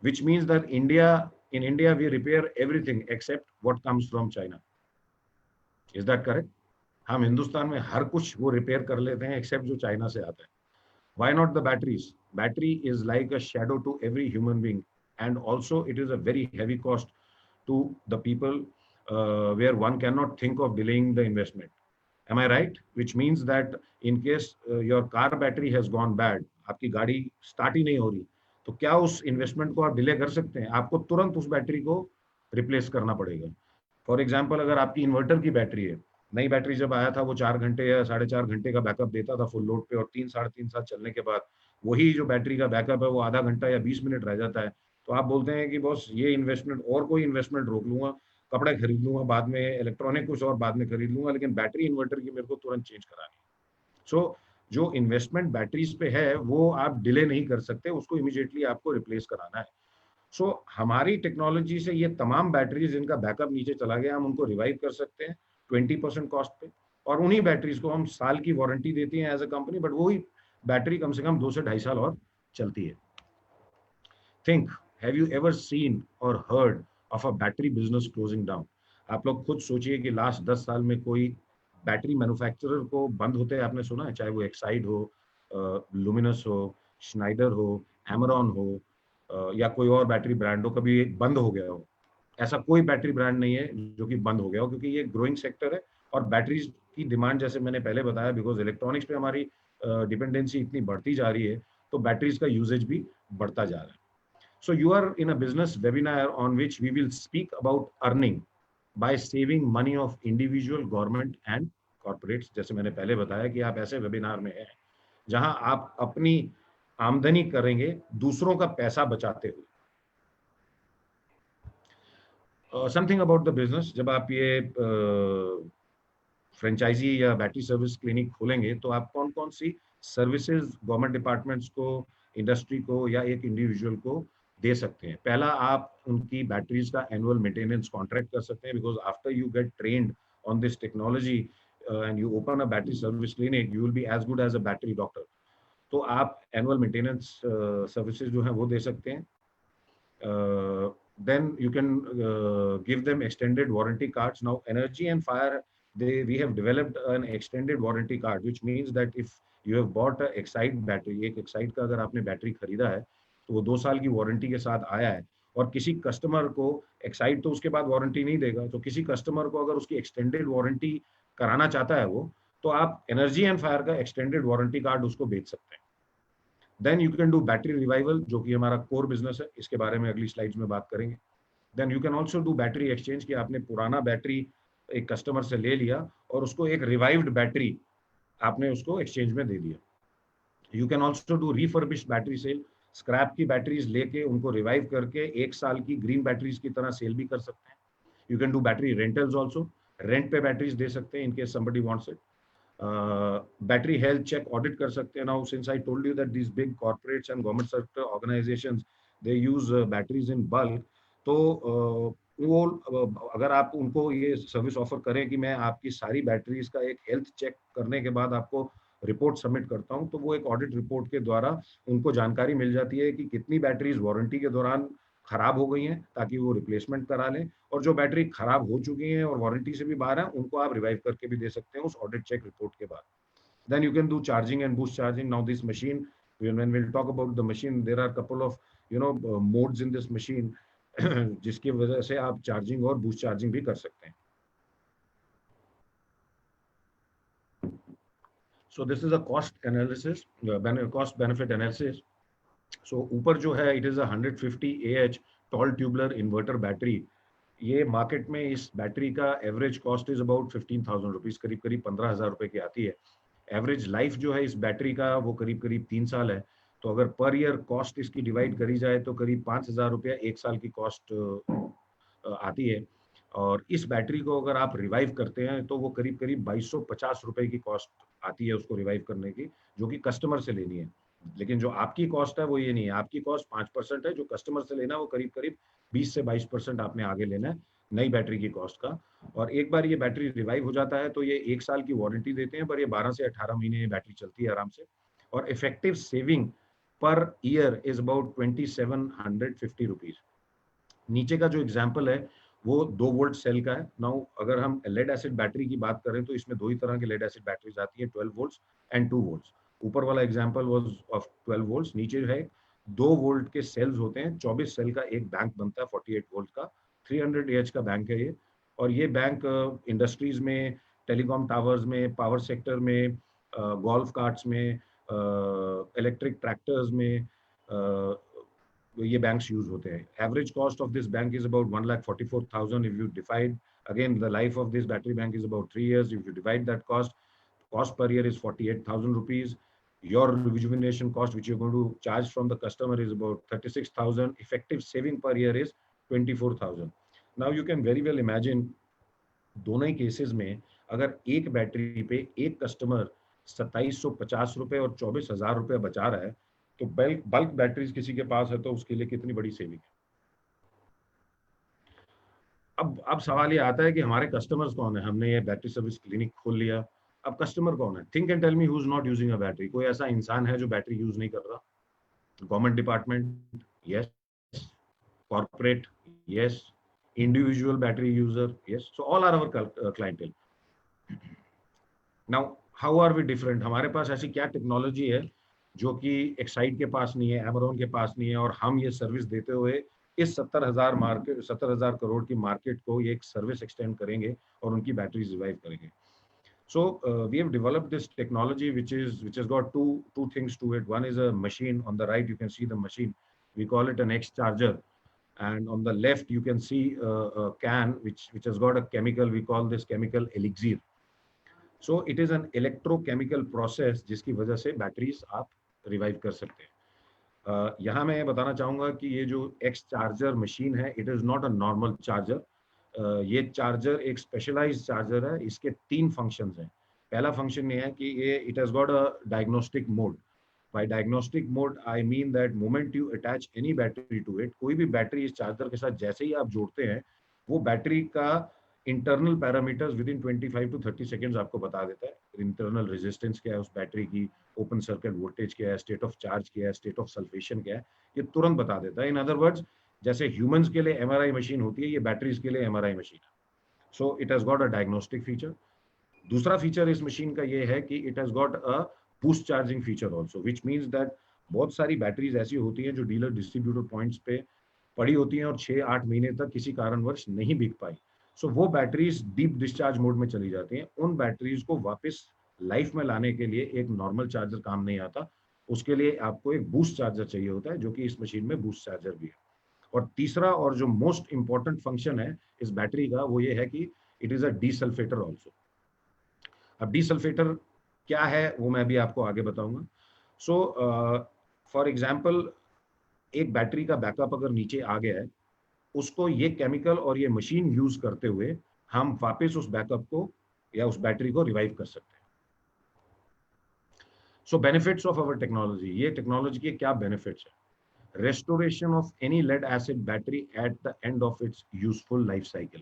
which means that in India we repair everything except what comes from China. Is that correct? हम हिंदुस्तान में हर कुछ वो repair कर लेते हैं एक्सेप्ट जो चाइना से आता है. Why not the batteries? Battery is like a shadow to every human being, and also it is a very heavy cost to the people, where one cannot think of delaying the investment. Am I right? Which means that in case your car battery has gone bad, आपकी गाड़ी start ही नहीं हो रही, तो क्या उस investment को आप डिले कर सकते हैं? आपको तुरंत उस बैटरी को रिप्लेस करना पड़ेगा. फॉर एग्जाम्पल, अगर आपकी इन्वर्टर की बैटरी है, नई बैटरी जब आया था वो 4 घंटे या 4.5 घंटे का बैकअप देता था फुल लोड पे, और 3 साढ़े 3 साल चलने के बाद वही जो बैटरी का बैकअप है वो आधा घंटा या 20 मिनट रह जाता है. तो आप बोलते हैं कि बॉस ये इन्वेस्टमेंट और कोई इन्वेस्टमेंट रोक लूंगा, कपड़े खरीद लूंगा बाद में, इलेक्ट्रॉनिक कुछ और बाद में खरीद लूंगा, लेकिन बैटरी इन्वर्टर की मेरे को तुरंत चेंज करानी है. सो जो इन्वेस्टमेंट बैटरीज पे है वो आप डिले नहीं कर सकते, उसको इमीडिएटली आपको रिप्लेस कराना है. सो हमारी टेक्नोलॉजी से ये तमाम बैटरीज जिनका बैकअप नीचे चला गया, हम उनको रिवाइव कर सकते हैं 20% कॉस्ट पे, और उन्हीं बैटरीज को हम साल की वारंटी देती हैं एज अ कंपनी, बट वही बैटरी कम से कम 2 से 2.5 साल और चलती है. Think, have you ever seen और heard of a battery business closing down? आप लोग खुद सोचिए कि लास्ट 10 साल में कोई बैटरी मैन्युफैक्चरर को बंद होते हैं आपने सुना है? चाहे वो एक्साइड हो, लुमिनस हो, श्नाइडर हो, एमरॉन हो, या कोई और बैटरी ब्रांड हो, कभी बंद हो गया हो? ऐसा कोई बैटरी ब्रांड नहीं है जो कि बंद हो गया हो, क्योंकि ये ग्रोइंग सेक्टर है. और बैटरीज की डिमांड, जैसे मैंने पहले बताया, बिकॉज इलेक्ट्रॉनिक्स पे हमारी डिपेंडेंसी इतनी बढ़ती जा रही है, तो बैटरीज का यूजेज भी बढ़ता जा रहा है. So you are in a business webinar on which we will speak about earning by saving money of individual, government and corporates. जैसे मैंने पहले बताया कि आप ऐसे वेबिनार में हैं जहां आप अपनी आमदनी करेंगे दूसरों का पैसा बचाते हुए. Something about the business. जब आप ये फ्रेंचाइजी या बैटरी सर्विस क्लिनिक खोलेंगे तो आप कौन कौन सी सर्विसेज गवर्नमेंट डिपार्टमेंट्स को, इंडस्ट्री को या एक इंडिविजुअल को दे सकते हैं? पहला, आप उनकी बैटरीज का एनुअल मेंटेनेंस कॉन्ट्रैक्ट कर सकते हैं, because after you get trained on this technology and you open a battery service clinic, you will be as good as a battery doctor. तो आप एनुअल मेंटेनेंस सर्विसेज जो है वो दे सकते हैं. Then you can give them extended warranty cards. Now, Energy and Fire, we have developed an extended warranty card, which means that if you have bought a Excite battery, एक Excite का अगर आपने battery खरीदा है तो वो 2 साल की वारंटी के साथ आया है, और किसी कस्टमर को Excite तो उसके बाद वारंटी नहीं देगा, तो किसी कस्टमर को अगर उसकी एक्सटेंडेड वारंटी कराना चाहता है वो, तो आप एनर्जी एंड फायर का एक्सटेंडेड वारंटी कार्ड उसको बेच सकते हैं. Then you can do battery revival, जो कि हमारा कोर बिजनेस है, इसके बारे में अगली स्लाइड्स में बात करेंगे. Then you can also do battery exchange, कि आपने पुराना बैटरी एक कस्टमर से ले लिया और उसको एक रिवाइव्ड बैटरी आपने उसको एक्सचेंज में दे दिया. You can also do refurbished battery sale, scrap की बैटरीज लेके उनको रिवाइव करके 1 साल की ग्रीन बैटरीज की तरह सेल भी कर सकते हैं. You can do battery rentals also, rent पे बैटरीज दे सकते हैं in case somebody wants it. Battery health check audit कर सकते हैं. Now since I told you that these big corporates and government sector organisations, they use batteries in bulk, तो वो अगर आप उनको ये सर्विस ऑफर करें कि मैं आपकी सारी बैटरीज का एक हेल्थ चेक करने के बाद आपको रिपोर्ट सबमिट करता हूं, तो वो एक ऑडिट रिपोर्ट के द्वारा उनको जानकारी मिल जाती है कि कितनी बैटरीज वारंटी के दौरान खराब हो गई हैं, ताकि वो रिप्लेसमेंट करा लें, और जो बैटरी खराब हो चुकी हैं और वारंटी से भी बाहर है उनको आप रिवाइव करके भी दे सकते हैं उस ऑडिट चेक रिपोर्ट के बाद. Then you can do charging and boost charging. Now this machine, when we'll talk about the machine, there are a couple of modes in this machine जिसकी वजह से आप चार्जिंग और बूस्ट चार्जिंग भी कर सकते हैं. So this is a cost analysis, cost benefit analysis. So ऊपर जो है, it is a 150 Ah tall tubular inverter battery. ये मार्केट में इस बैटरी का average cost is about 15,000 rupees, करीब करीब 15,000 रुपए की आती है. एवरेज लाइफ जो है इस बैटरी का वो करीब करीब 3 साल है. तो अगर पर ईयर कॉस्ट इसकी डिवाइड करी जाए तो करीब 5,000 रुपया 1 साल की कॉस्ट आती है. और इस बैटरी को अगर आप रिवाइव करते हैं तो वो करीब करीब 2250 रुपए की कॉस्ट आती है उसको रिवाइव करने की, जो कि कस्टमर से लेनी है. लेकिन जो आपकी कॉस्ट है वो ये नहीं है, आपकी कॉस्ट 5% है, जो कस्टमर से लेना है वो करीब करीब 20 से 22% आपने आगे लेना है नई बैटरी की कॉस्ट का. और एक बार ये बैटरी रिवाइव हो जाता है तो ये 1 साल की वारंटी देते हैं, पर ये 12 से 18 महीने ये बैटरी चलती है आराम से. और effective saving per year is about 2750 rupees. नीचे का जो एग्जाम्पल है वो 2 वोल्ट सेल का है. नाउ अगर हम लेड एसिड बैटरी की बात करें तो इसमें दो ही तरह की लेड एसिड बैटरीज आती है, 12 वोल्ट्स एंड 2 वोल्ट्स. ऊपर वाला एग्जाम्पल वाज ऑफ 12 वोल्ट्स. नीचे जो है 2 वोल्ट के सेल्स होते हैं, 24 सेल का एक बैंक बनता है 48 वोल्ट का. 300 एच का बैंक है ये. और ये बैंक इंडस्ट्रीज में, टेलीकॉम टावर्स में, पावर सेक्टर में, गोल्फ कार्ट्स में, इलेक्ट्रिक ट्रैक्टर्स में ये बैंक्स यूज होते हैं. Average cost of this bank is about 1,44,000. If you divide again the life of this battery bank is about 3 years. If you divide that cost per year is 48,000 rupees. Your rejuvenation cost which you're going to charge from the customer is about 36,000. Effective saving per year is 24,000. Now you can very well imagine दोनों ही cases में अगर एक battery पे एक customer 2750 रुपए और 24,000 रुपए बचा रहा है, तो बल्क बैटरीज किसी के पास है तो उसके लिए कितनी बड़ी सेविंग है. अब सवाल ये आता है कि हमारे कस्टमर्स कौन है. हमने ये बैटरी सर्विस क्लिनिक खोल लिया, अब कस्टमर कौन है. Think and tell me who is not using a battery. कोई ऐसा इंसान है जो बैटरी यूज नहीं कर रहा? Government department, yes. Corporate, yes. Individual battery user, yes. So all are our clientele. Now how are we different? हमारे पास ऐसी क्या टेक्नोलॉजी है जो कि एक्साइड के पास नहीं है, एमरॉन के पास नहीं है, और हम ये सर्विस देते हुए इस 70,000 करोड़ की मार्केट को ये एक सर्विस एक्सटेंड करेंगे और उनकी बैटरीज रिवाइव करेंगे. So we have developed this technology which has got two things to it. One is a machine. On the right you can see the machine. We call it an X charger, and on the left you can see a can which has got a chemical. We call this chemical elixir. So it is an electrochemical process जिसकी वजह से batteries आप revive कर सकते हैं. यहाँ मैं बताना चाहूँगा कि ये जो X चार्जर मशीन है, it is not a normal charger. ये चार्जर एक स्पेशलाइज्ड चार्जर है. इसके 3 फंक्शंस हैं. पहला फंक्शन ये है कि ये it has got a diagnostic mode. By diagnostic mode I mean that moment you attach any battery to it, कोई भी बैटरी इस चार्जर के साथ जैसे ही आप जोड़ते हैं, वो बैटरी का internal parameters with in 25 to 30 seconds आपको बता देता है. इंटरनल रेजिस्टेंस क्या है उस बैटरी की, ओपन सर्किट वोल्टेज क्या है, स्टेट ऑफ चार्ज क्या है, स्टेट ऑफ सल्फेशन क्या है, ये तुरंत बता देता है. इन अदर वर्ड्स, जैसे ह्यूमंस के लिए एमआरआई मशीन होती है, ये बैटरीज के लिए एमआरआई मशीन है. So it has got a diagnostic feature. दूसरा फीचर इस मशीन का ये है कि it has got a boost charging feature also, which means that बहुत सारी बैटरीज ऐसी होती हैं जो डीलर डिस्ट्रीब्यूटर पॉइंट्स पे पड़ी होती हैं और 6-8 महीने तक किसी कारणवश नहीं बिक पाई. सो वो बैटरीज डीप डिस्चार्ज मोड में चली जाती हैं. उन बैटरीज को वापस लाइफ में लाने के लिए एक नॉर्मल चार्जर काम नहीं आता. उसके लिए आपको एक बूस्ट चार्जर चाहिए होता है, जो कि इस मशीन में बूस्ट चार्जर भी है. और तीसरा और जो मोस्ट इंपॉर्टेंट फंक्शन है इस बैटरी का, वो ये है कि इट इज अ डीसल्फेटर ऑल्सो. अब डीसल्फेटर क्या है वो मैं भी आपको आगे बताऊंगा. सो फॉर एग्जांपल, एक बैटरी का बैकअप अगर नीचे आ गया है, उसको ये केमिकल और ये मशीन यूज करते हुए हम वापस उस बैकअप को या उस बैटरी को रिवाइव कर सकते हैं. सो बेनिफिट्स ऑफ अवर टेक्नोलॉजी. ये टेक्नोलॉजी के क्या बेनिफिट्स है? Restoration of any lead acid battery at the end of its useful life cycle.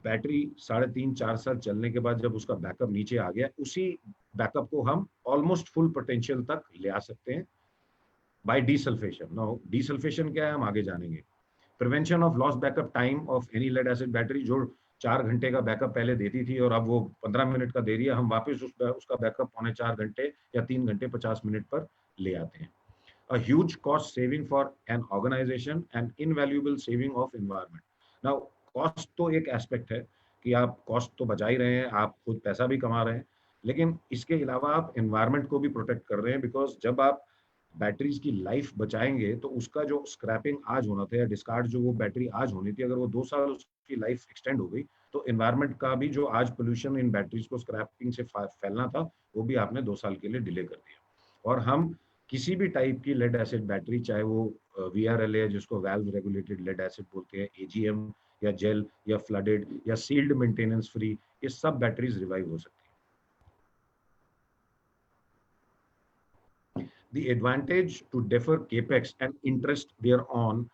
Battery 3.5-4 साल चलने के बाद जब उसका बैकअप नीचे आ गया, उसी बैकअप को हम ऑलमोस्ट फुल पोटेंशियल तक ले आ सकते हैं बाय डीसल्फेशन. नाउ डीसल्फेशन क्या है हम आगे जानेंगे. Prevention of loss backup time of any lead acid battery. जो 4 घंटे का बैकअप पहले देती थी और अब वो 15 मिनट का दे रही है, हम वापस उसका बैकअप 3.25 घंटे या 3 घंटे 50 मिनट पर ले आते हैं. A huge cost saving for an organization and invaluable saving of environment. Now, cost तो एक एस्पेक्ट है कि आप कॉस्ट तो बचा ही रहे हैं, आप खुद पैसा भी कमा रहे हैं, लेकिन इसके अलावा आप एनवायरनमेंट को भी प्रोटेक्ट कर रहे हैं. बिकॉज जब आप बैटरीज की लाइफ बचाएंगे तो उसका जो स्क्रैपिंग आज होना था या डिस्कार्ड जो वो बैटरी आज होनी थी, अगर वो 2 साल उसकी लाइफ एक्सटेंड हो गई, तो एनवायरनमेंट का भी जो आज पोल्यूशन इन बैटरीज को स्क्रैपिंग से फैलना था, वो भी आपने 2 साल के लिए डिले कर दिया. और हम किसी भी टाइप की लेड एसिड बैटरी, चाहे वो VRLA जिसको वाल्व रेगुलेटेड लेड एसिड बोलते हैं, AGM या जेल या फ्लडेड या सील्ड मेंटेनेंस फ्री, ये सब बैटरीज रिवाइव हो सकती है. The advantage to defer capex and interest thereon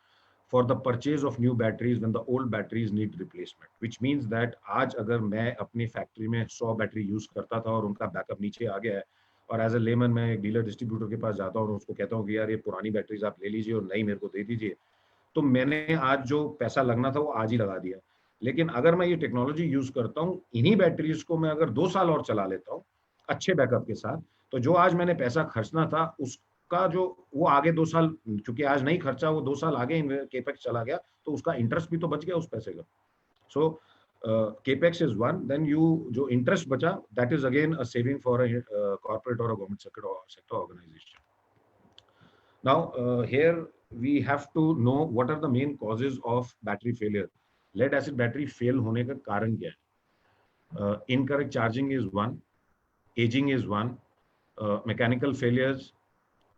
for the purchase of new batteries when the old batteries need replacement, which means that आज अगर मैं अपनी फैक्ट्री में 100 बैटरी यूज करता था और उनका बैकअप नीचे आ गया है, और एज ए लेमन मैं एक डीलर डिस्ट्रीब्यूटर के पास जाता हूँ और उसको कहता हूँ कि यार ये पुरानी बैटरीज आप ले लीजिए और नई मेरे को दे दीजिए, तो मैंने आज जो पैसा लगना था वो आज ही लगा दिया। लेकिन अगर मैं ये टेक्नोलॉजी यूज करता हूँ, इन्हीं बैटरीज को मैं अगर 2 साल और चला लेता हूँ अच्छे बैकअप के साथ, तो जो आज मैंने पैसा खर्चना था उसका जो वो आगे 2 साल, क्योंकि आज नहीं खर्चा, वो 2 साल आगे केपेक्स चला गया, तो उसका इंटरेस्ट भी तो बच गया उस पैसे का। So capex is one, then you जो इंटरेस्ट बचा that is again a saving for a corporate or a government sector organisation. Now, here we have to know what are the main causes of battery failure. Lead acid battery fail होने का कारण क्या है? Incorrect charging is one, aging is one, mechanical failures,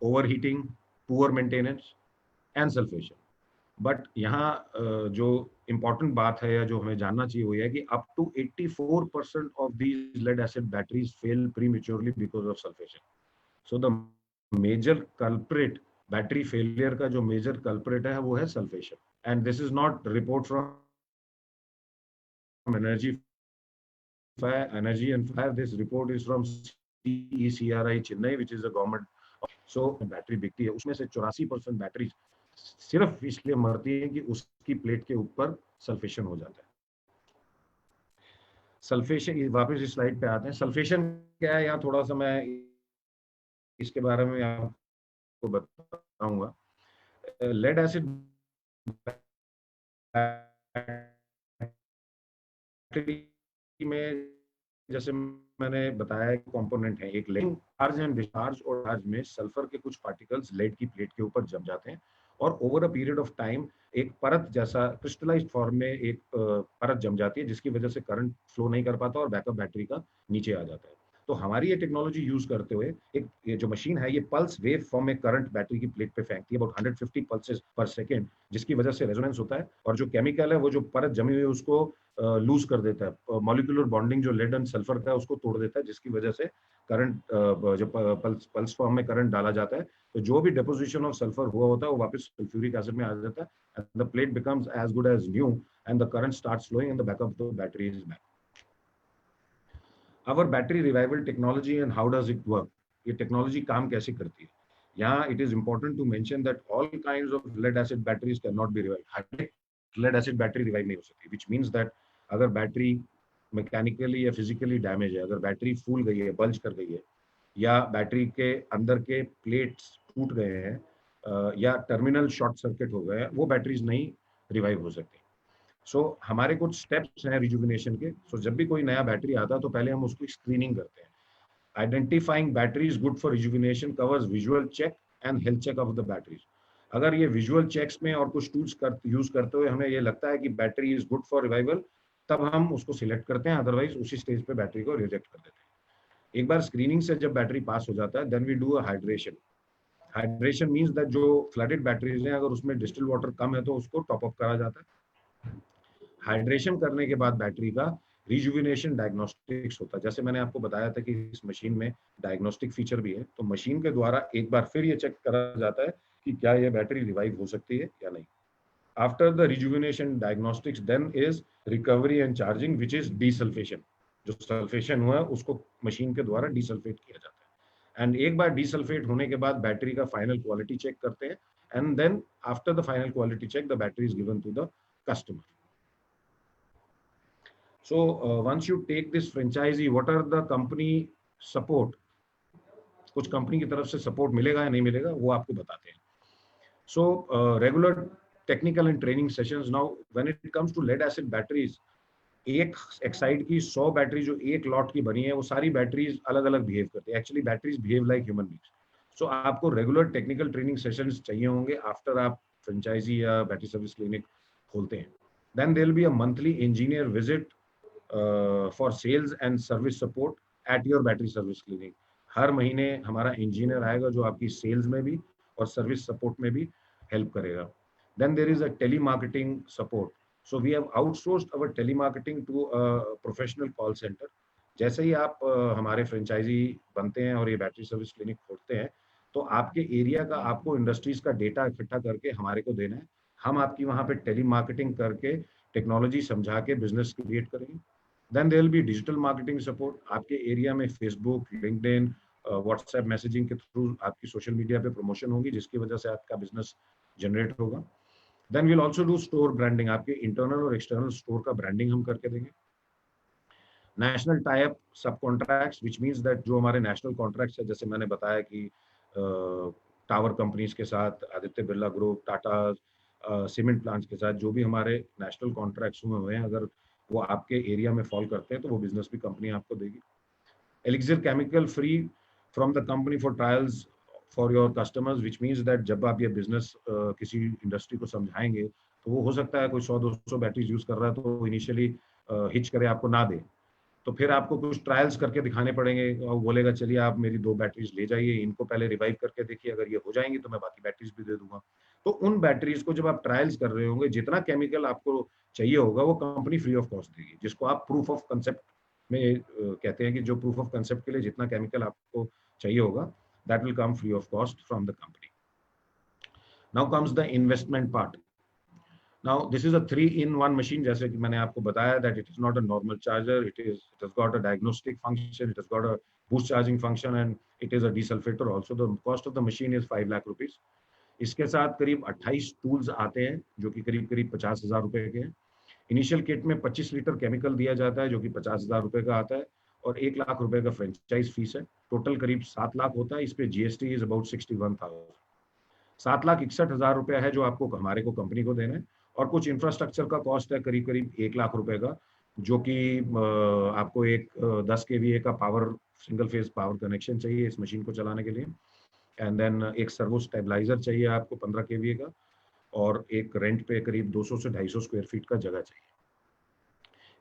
overheating, poor maintenance, and sulfation. But यहाँ जो important बात है या जो हमें जानना चाहिए वो है कि up to 84% of these lead acid batteries fail prematurely because of sulphation. So the major culprit, battery failure का जो मेजर कल्प्रिट है वो है sulphation. And this is not report from Energy and Fire, this report is from CECRI Chennai which is a government. So battery बिकती है, उसमें से 84% battery सिर्फ इसलिए मरती है कि उसकी प्लेट के ऊपर सल्फेशन हो जाता है. सल्फेशन, वापस इस स्लाइड पे आते हैं. सल्फेशन क्या है, यहाँ थोड़ा सा मैं इसके बारे में आपको बताऊंगा. लेड एसिड में जैसे मैंने बताया कंपोनेंट है एक, लेकिन चार्ज एंड डिस्चार्ज और चार्ज में सल्फर के कुछ पार्टिकल्स लेड की प्लेट के ऊपर जम जाते हैं और over a period of time एक परत जैसा क्रिस्टलाइज्ड फॉर्म में एक परत जम जाती है, जिसकी वजह से करंट फ्लो नहीं कर पाता और बैकअप बैटरी का नीचे आ जाता है. तो हमारी ये टेक्नोलॉजी यूज करते हुए एक ये जो मशीन है ये पल्स वेव फॉर्म में करंट बैटरी की प्लेट पे फेंकती है, अबाउट 150 पल्सेस पर सेकेंड, जिसकी वजह से रेजोनेंस होता है और जो केमिकल है वो जो परत जमी हुई है उसको लूज कर देता है. मॉलिक्यूलर बॉन्डिंग जो लेड एंड सल्फर का है उसको तोड़ देता है, जिसकी वजह से करंट जो पल्स फॉर्म में करंट डाला जाता है, तो जो भी डिपोजिशन ऑफ सल्फर हुआ होता है वो वापस सल्फ्यूरिक एसिड में आ जाता है, and the plate becomes as good as new and the current starts flowing and the backup of the battery is back. Our battery revival technology and how does it work? ये technology काम कैसे करती है? यहाँ it is important to mention that all kinds of lead acid batteries cannot be revived. Her lead acid battery revive नहीं हो सकती, which means that अगर बैटरी मैकेनिकली या फिजिकली डैमेज है, अगर बैटरी फूल गई है, बल्ज कर गई है, या बैटरी के अंदर के प्लेट्स टूट गए हैं या टर्मिनल शॉर्ट सर्किट हो गए हैं, वो बैटरीज नहीं रिवाइव हो सकती. सो हमारे कुछ स्टेप्स हैं रिजुविनेशन के. जब भी कोई नया बैटरी आता है तो पहले हम उसकी स्क्रीनिंग करते हैं. Identifying batteries good for rejuvenation covers visual check and health check of the batteries. अगर ये विजुअल चेक्स में और कुछ टूल्स यूज करते हुए हमें ये लगता है कि battery is good for revival, तब हम उसको सिलेक्ट करते हैं, अदरवाइज उसी स्टेज पे बैटरी को रिजेक्ट कर देते हैं. एक बार स्क्रीनिंग से जब बैटरी पास हो जाता है, then we do a hydration. Hydration means that जो फ्लडेड बैटरीज हैं अगर उसमें डिस्टिल वाटर कम है तो उसको टॉप अप करा जाता है. हाइड्रेशन करने के बाद बैटरी का रिजुविनेशन डायग्नोस्टिक्स होता है. जैसे मैंने आपको बताया था कि इस मशीन में डायग्नोस्टिक फीचर भी है, तो मशीन के द्वारा एक बार फिर ये चेक करा जाता है कि क्या ये बैटरी रिवाइव हो सकती है या नहीं. After the rejuvenation diagnostics then is recovery and charging which is desulphation. जो सल्फेशन हुआ है उसको मशीन के द्वारा डीसल्फेट किया जाता है, एंड एक बार डीसल्फेट होने के बाद बैटरी का फाइनल क्वालिटी चेक करते हैं, and then after the final quality check the battery is given to the customer. So once you take this franchisee, what are the company support? कुछ कंपनी की तरफ से सपोर्ट मिलेगा या नहीं मिलेगा वो आपको बताते हैं. So regular technical and training sessions. Now when it comes to lead acid batteries, एक एक्साइड की 100 बैटरी जो एक लॉट की बनी है वो सारी बैटरीज अलग अलग बिहेव करती है. Actually batteries behave like human beings. So आपको रेगुलर टेक्निकल ट्रेनिंग सेशंस चाहिए होंगे आफ्टर आप फ्रेंचाइजी या बैटरी सर्विस क्लिनिक खोलते हैं. Then there will be a monthly engineer visit for sales and service support at your battery service clinic. हर महीने हमारा इंजीनियर आएगा जो आपकी सेल्स में भी और सर्विस सपोर्ट में भी हेल्प करेगा. Then there is a telemarketing support. So we have outsourced our telemarketing to a professional call center. जैसे ही आप हमारे फ्रेंचाइजी बनते हैं और ये बैटरी सर्विस क्लिनिक खोलते हैं, तो आपके एरिया का आपको इंडस्ट्रीज का डेटा इकट्ठा करके हमारे को देना है. हम आपकी वहाँ पे टेली मार्केटिंग करके टेक्नोलॉजी समझा के बिजनेस क्रिएट करेंगे. Then there will be digital marketing support. आपके एरिया में फेसबुक, लिंक्डइन, व्हाट्सएप मैसेजिंग के थ्रू आपकी सोशल मीडिया पे प्रमोशन होगी, जिसकी वजह से आपका बिजनेस जनरेट होगा। Then we'll also do store branding, आपके इंटरनल और एक्सटर्नल स्टोर का ब्रांडिंग हम करके देंगे। National type subcontracts, which means that जो हमारे नेशनल कॉन्ट्रैक्ट्स है, जैसे मैंने बताया कि टावर कंपनीज के साथ, Aditya Birla group, Tata cement plants के साथ, जो भी हमारे नेशनल कॉन्ट्रैक्ट्स हुए हैं, अगर वो आपके एरिया में फॉल करते हैं तो वो बिजनेस भी कंपनी आपको देगी। Elixir chemical free from the company for trials for your customers, which means that जब आप ये बिजनेस किसी इंडस्ट्री को समझाएंगे तो वो हो सकता है कोई 100-200 बैटरीज यूज कर रहा है तो इनिशियली हिच करे, आपको ना दे, तो फिर आपको कुछ ट्रायल्स करके दिखाने पड़ेंगे और बोलेगा चलिए आप मेरी 2 बैटरीज ले जाइए, इनको पहले रिवाइव करके देखिए, अगर ये हो जाएंगी तो मैं बाकी बैटरीज भी दे दूंगा। तो उन बैटरीज को जब आप ट्रायल्स कर रहे होंगे, जितना केमिकल आपको चाहिए होगा वो कंपनी फ्री ऑफ कॉस्ट देगी, जिसको आप प्रूफ ऑफ कंसेप्ट में कहते हैं कि जो प्रूफ ऑफ कंसेप्ट के लिए जितना केमिकल आपको चाहिए होगा, that will come free of cost from the company. Now comes the investment part. Now this is a 3-in-1 machine, जैसे कि मैंने आपको बताया that it is not a normal charger, it has got a diagnostic function, it has got a boost charging function and it is a desulfator also. The cost of the machine is 5 lakh rupees. इसके साथ करीब 28 tools आते हैं जो कि करीब 50,000 रुपए के हैं। इनिशियल किट में 25 लीटर केमिकल दिया जाता है जो कि 50,000 रुपए का आता है और 1 लाख रुपए का फ्रेंचाइज फीस है। टोटल करीब 7 लाख होता है। इस पे जीएसटी इज अबाउट 61,000। 7,61,000 रुपया है जो आपको हमारे को कंपनी को देना है और कुछ इंफ्रास्ट्रक्चर का कॉस्ट है करीब 1 लाख रुपए का, जो कि आपको एक 10 kVA का power single phase power connection चाहिए इस मशीन को चलाने के लिए, एंड देन एक सर्वो स्टेबलाइजर चाहिए आपको 15 kVA का, और एक रेंट पे करीब 200 से 250 स्क्वायर फीट का जगह चाहिए।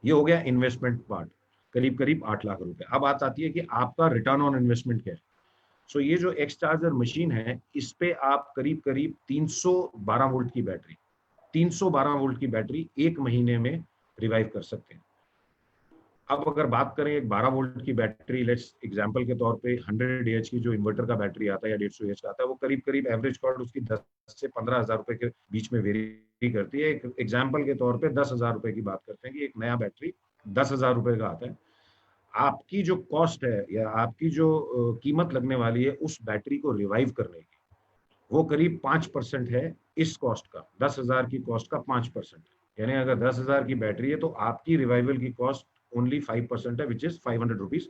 ये हो गया इन्वेस्टमेंट पार्ट, करीब 8 लाख रुपए। अब बात आती है कि आपका रिटर्न ऑन इन्वेस्टमेंट क्या है। सो ये जो एक्स चार्जर मशीन है, इस पे आप करीब 312 वोल्ट की बैटरी 312 वोल्ट की बैटरी 1 महीने में रिवाइव कर सकते हैं। अब अगर बात करें एक 12 वोल्ट की बैटरी, लेट्स एग्जांपल के तौर पे 100 AH की जो इन्वर्टर का बैटरी आता है या 150 AH का आता है, वो करीब एवरेज कॉस्ट उसकी 10 से 15,000 रुपए के बीच में वेरी करती है। एक एग्जांपल के तौर पे 10,000 रुपए की बात करते हैं कि एक नया बैटरी 10,000 रुपए का आता है। आपकी जो कॉस्ट है या आपकी जो कीमत लगने वाली है उस बैटरी को रिवाइव करने की, वो करीब 5% है इस कॉस्ट का। 10,000 की कॉस्ट का 5%, यानी अगर 10,000 की बैटरी है तो आपकी रिवाइवल की कॉस्ट ओनली 5% है, which is 500 rupees,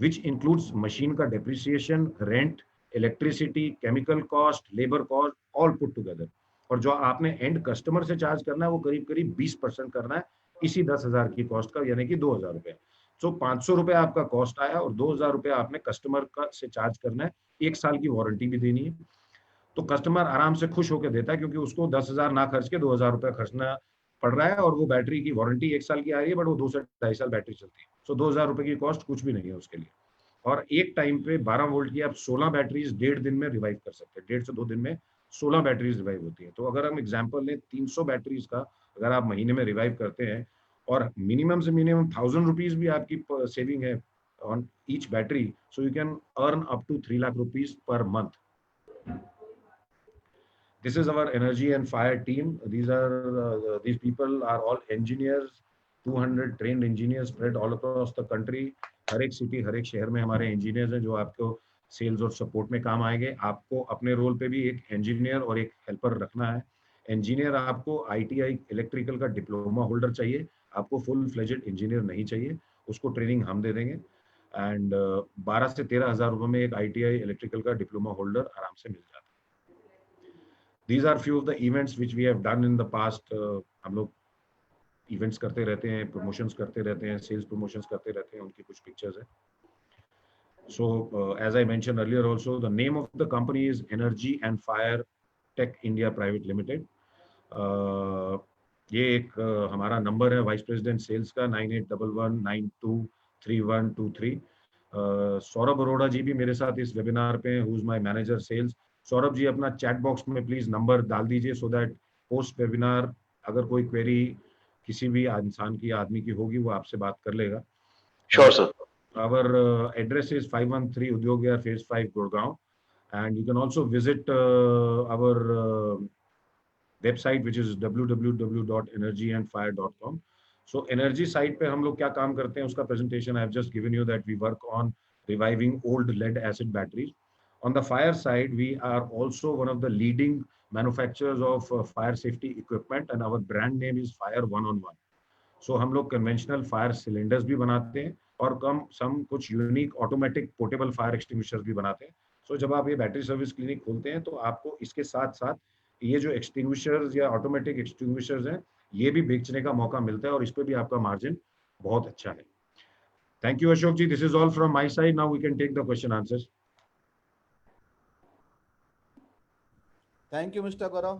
which includes machine का depreciation, rent, electricity, chemical cost, labour cost, all put together. और जो आपने एंड कस्टमर से चार्ज करना है वो करीब 20% करना है इसी 10,000 की कॉस्ट का, यानी कि 2,000 रुपए। सो 500 रुपए आपका कॉस्ट आया और 2,000 रुपए आपने कस्टमर का से चार्ज करना है। 1 साल की वारंटी भी देनी है, तो कस्टमर आराम से खुश होकर देता है क्योंकि उसको 10,000 ना खर्च के 2,000 रुपए खर्चना पड़ रहा है और वो बैटरी की वारंटी 1 साल की आ रही है, बट वो 2 से 2.5 साल बैटरी चलती है। सो 2,000 रुपए की कॉस्ट कुछ भी नहीं है उसके लिए। और एक टाइम पे 12 वोल्ट की आप 16 बैटरीज 1.5 दिन में रिवाइव कर सकते हैं। 1.5 से 2 दिन में 16 बैटरीज रिवाइव होती है। तो अगर हम एग्जाम्पल लें 300 बैटरीज का अगर आप महीने में रिवाइव करते हैं और मिनिमम से मिनिमम 1,000 रुपीज भी आपकी सेविंग है on each battery, so you can earn up to 3 lakh rupees per month. This is our energy and fire team. These people are all engineers, 200 trained engineers spread all across the country. हर एक city, हर एक शहर में हमारे engineers हैं जो आपको sales और support में काम आएंगे। आपको अपने रोल पे भी एक इंजीनियर और एक हेल्पर रखना है। इंजीनियर आपको ITI इलेक्ट्रिकल का डिप्लोमा होल्डर चाहिए, आपको फुल फ्लेजेड इंजीनियर नहीं चाहिए। उसको ट्रेनिंग हम दे देंगे एंड 12 से 13,000 रुपए में एक ITI इलेक्ट्रिकल का डिप्लोमा होल्डर आराम से मिल जाता है। These are few of the events which we have done in the past. हम लोग इवेंट्स करते रहते हैं, प्रमोशंस करते रहते हैं, सेल्स प्रमोशंस करते रहते हैं, उनकी कुछ पिक्चर्स हैं। So as I mentioned earlier also, the name of the company is Energy and Fire Tech India Private Limited. ये एक हमारा नंबर है वाइस प्रेसिडेंट सेल्स का 9811923123। सौरभ अरोड़ा जी भी मेरे साथ इस वेबिनार पे हैं, who is my manager sales. Saurabh ji अपना चैट बॉक्स में प्लीज नंबर डाल दीजिए सो दैट पोस्ट वेबिनार अगर कोई क्वेरी किसी भी इंसान की आदमी की होगी वो आपसे बात कर लेगा। Sure, sir. Our address is 513 Udyog Vihar Phase 5 Gurgaon, and you can also visit our website which is www.energyandfire.com. So energy side पे हम लोग क्या काम करते हैं उसका presentation I have just given you, that we work on reviving old lead acid batteries. On the fire side, we are also one of the leading manufacturers of fire safety equipment, and our brand name is Fire One on One. सो हम लोग conventional fire cylinders भी बनाते हैं और कम सम कुछ unique automatic portable fire extinguishers भी बनाते हैं. सो जब आप ये बैटरी सर्विस क्लिनिक खोलते हैं तो आपको इसके साथ साथ ये जो एक्सटिंग्विशर्स या ऑटोमेटिक एक्सटिंग्विशर्स हैं ये भी बेचने का मौका मिलता है और इस पे भी आपका मार्जिन बहुत अच्छा है. Thank you Ashok ji. This is all from my side. Now we can take the question answers. Thank you mister Gaurav.